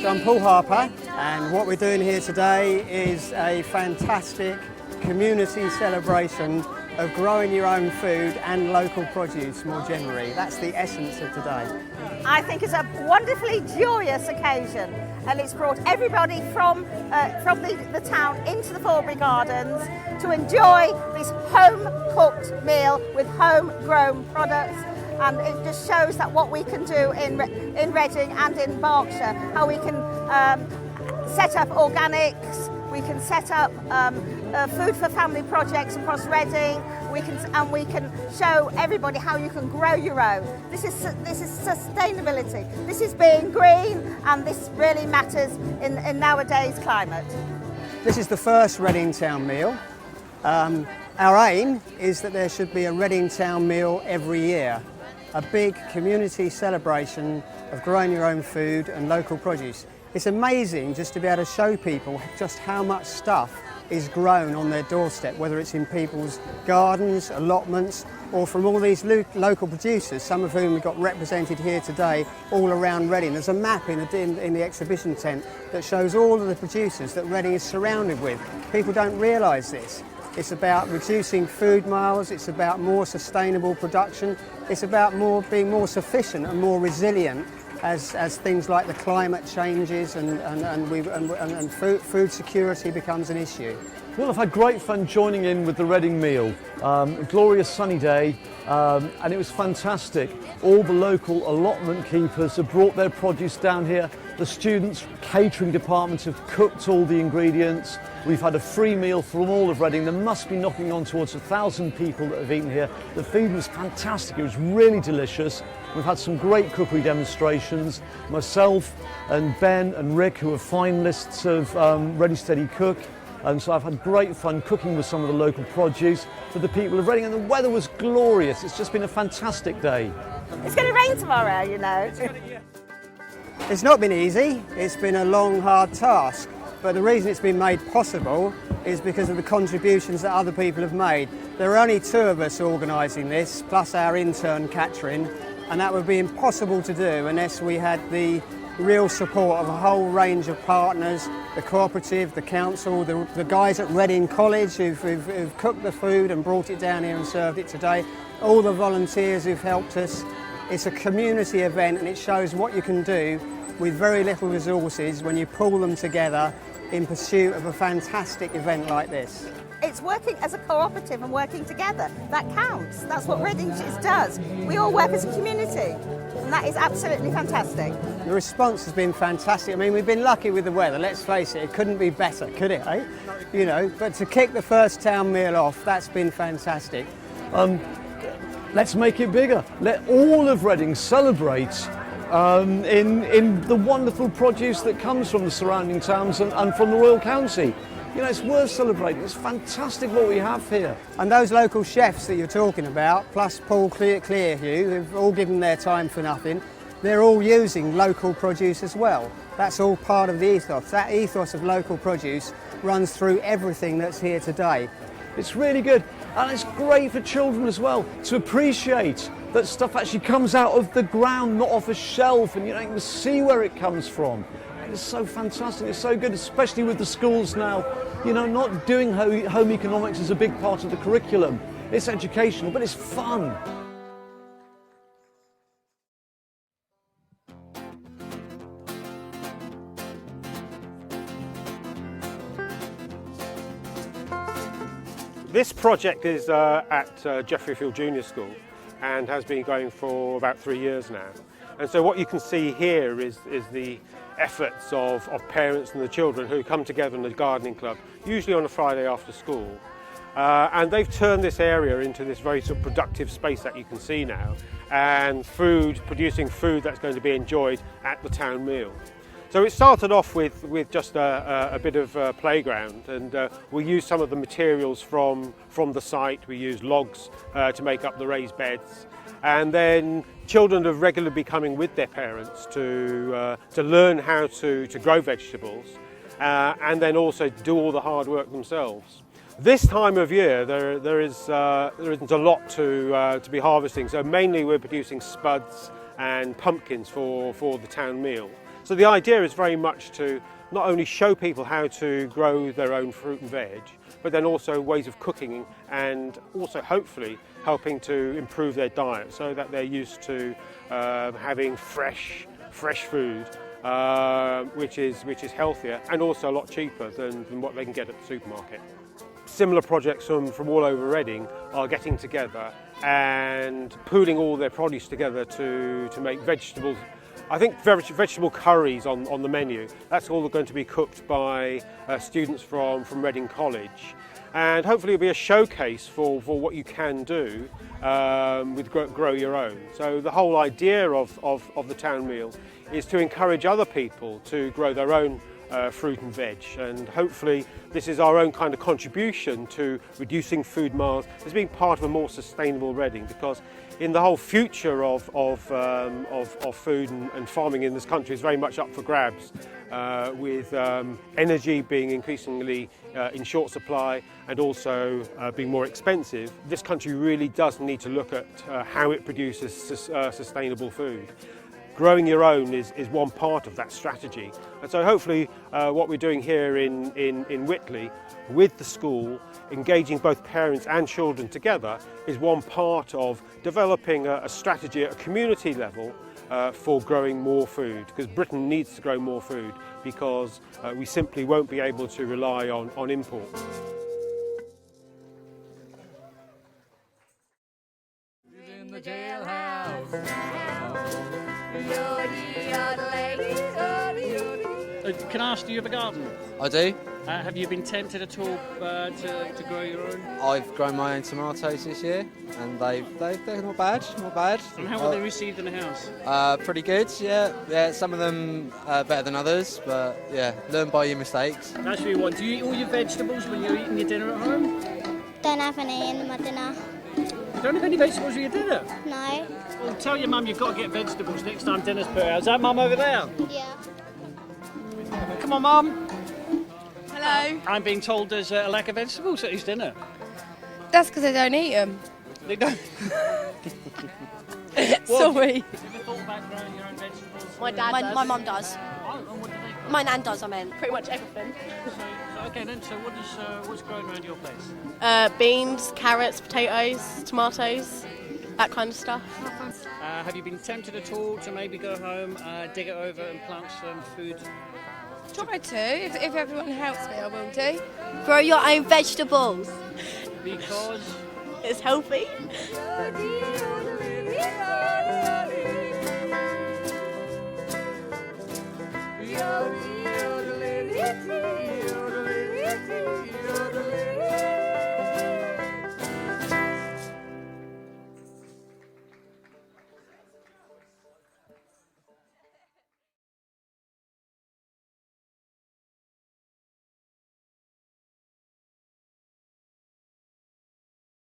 So I'm Paul Harper, and what we're doing here today is a fantastic community celebration of growing your own food and local produce more generally. That's the essence of today. I think it's a wonderfully joyous occasion, and it's brought everybody from the town into the Forbury Gardens to enjoy this home-cooked meal with home-grown products. And it just shows that what we can do in Reading and in Berkshire, how we can set up organics, we can set up food for family projects across Reading. We can show everybody how you can grow your own. This is sustainability. This is being green, and this really matters in nowadays climate. This is the first Reading Town meal. Our aim is that there should be a Reading Town meal every year. A big community celebration of growing your own food and local produce. It's amazing just to be able to show people just how much stuff is grown on their doorstep, whether it's in people's gardens, allotments, or from all these local producers, some of whom we've got represented here today all around Reading. There's a map in the exhibition tent that shows all of the producers that Reading is surrounded with. People don't realise this. It's about reducing food miles, it's about more sustainable production, it's about being more sufficient and more resilient as things like the climate changes and food security becomes an issue. Well, I've had great fun joining in with the Reading meal. A glorious sunny day, and it was fantastic. All the local allotment keepers have brought their produce down here. The students' catering departments have cooked all the ingredients. We've had a free meal from all of Reading. There must be knocking on towards 1,000 people that have eaten here. The food was fantastic. It was really delicious. We've had some great cookery demonstrations. Myself and Ben and Rick, who are finalists of Ready Steady Cook. And so I've had great fun cooking with some of the local produce for the people of Reading, and the weather was glorious. It's just been a fantastic day. It's going to rain tomorrow, you know. It's not been easy, it's been a long, hard task, but the reason it's been made possible is because of the contributions that other people have made. There are only two of us organising this, plus our intern Catherine, and that would be impossible to do unless we had the real support of a whole range of partners, the cooperative, the council, the guys at Reading College who've cooked the food and brought it down here and served it today, all the volunteers who've helped us. It's a community event, and it shows what you can do with very little resources when you pull them together in pursuit of a fantastic event like this. It's working as a cooperative and working together. That counts. That's what Reading does. We all work as a community, and that is absolutely fantastic. The response has been fantastic. I mean, we've been lucky with the weather, let's face it. It couldn't be better, could it, eh? You know, but to kick the first town meal off, that's been fantastic. Let's make it bigger. Let all of Reading celebrate in the wonderful produce that comes from the surrounding towns and from the Royal County. You know, it's worth celebrating. It's fantastic what we have here. And those local chefs that you're talking about, plus Paul Clearhue, who've all given their time for nothing, they're all using local produce as well. That's all part of the ethos. That ethos of local produce runs through everything that's here today. It's really good, and it's great for children as well to appreciate that stuff actually comes out of the ground, not off a shelf, and you can see where it comes from. It's so fantastic, it's so good, especially with the schools now, not doing home economics is a big part of the curriculum. It's educational, but it's fun. This project is at Geoffrey Field Junior School and has been going for about 3 years now. And so what you can see here is the efforts of parents and the children who come together in the gardening club, usually on a Friday after school. And they've turned this area into this very sort of productive space that you can see now, and producing food that's going to be enjoyed at the town meal. So it started off with just a bit of playground, and we used some of the materials from the site. We used logs to make up the raised beds, and then children have regularly been coming with their parents to learn how to grow vegetables, and then also do all the hard work themselves. This time of year there isn't a lot to be harvesting, so mainly we're producing spuds and pumpkins for the town meal. So the idea is very much to not only show people how to grow their own fruit and veg, but then also ways of cooking and also hopefully helping to improve their diet so that they're used to having fresh food, which is healthier and also a lot cheaper than what they can get at the supermarket. Similar projects from all over Reading are getting together and pooling all their produce together to make vegetables. I think vegetable curries on the menu. That's all going to be cooked by students from Reading College. And hopefully it'll be a showcase for what you can do with Grow Your Own. So the whole idea of the town meal is to encourage other people to grow their own fruit and veg, and hopefully this is our own kind of contribution to reducing food miles as being part of a more sustainable Reading, because in the whole future of food and farming in this country is very much up for grabs, with energy being increasingly in short supply and also being more expensive. This country really does need to look at how it produces sustainable food. Growing your own is one part of that strategy, and so hopefully what we're doing here in Whitley with the school, engaging both parents and children together, is one part of developing a strategy at a community level for growing more food, because Britain needs to grow more food, because we simply won't be able to rely on import. In the jailhouse. Can I ask, do you have a garden? I do. Have you been tempted at all to grow your own? I've grown my own tomatoes this year, and they're not bad, not bad. And how were they received in the house? Pretty good, yeah. Some of them better than others, but yeah, learn by your mistakes. That's really what. Do you eat all your vegetables when you're eating your dinner at home? Don't have any in my dinner. You don't have any vegetables for your dinner? No. Well, tell your mum you've got to get vegetables next time dinner's put out. Is that mum over there? Yeah. Come on, mum. Hello. I'm being told there's a lack of vegetables at his dinner. That's because I don't eat them. They don't. Sorry. Have you ever thought about growing your own vegetables? My dad does. My mum does. Oh, and what do they grow? My nan does, I mean. Pretty much everything. So okay then, so what's growing around your place? Beans, carrots, potatoes, tomatoes, that kind of stuff. Have you been tempted at all to maybe go home, dig it over and plant some food? Try to. If everyone helps me, I will do. Grow your own vegetables. Because It's healthy. Yo,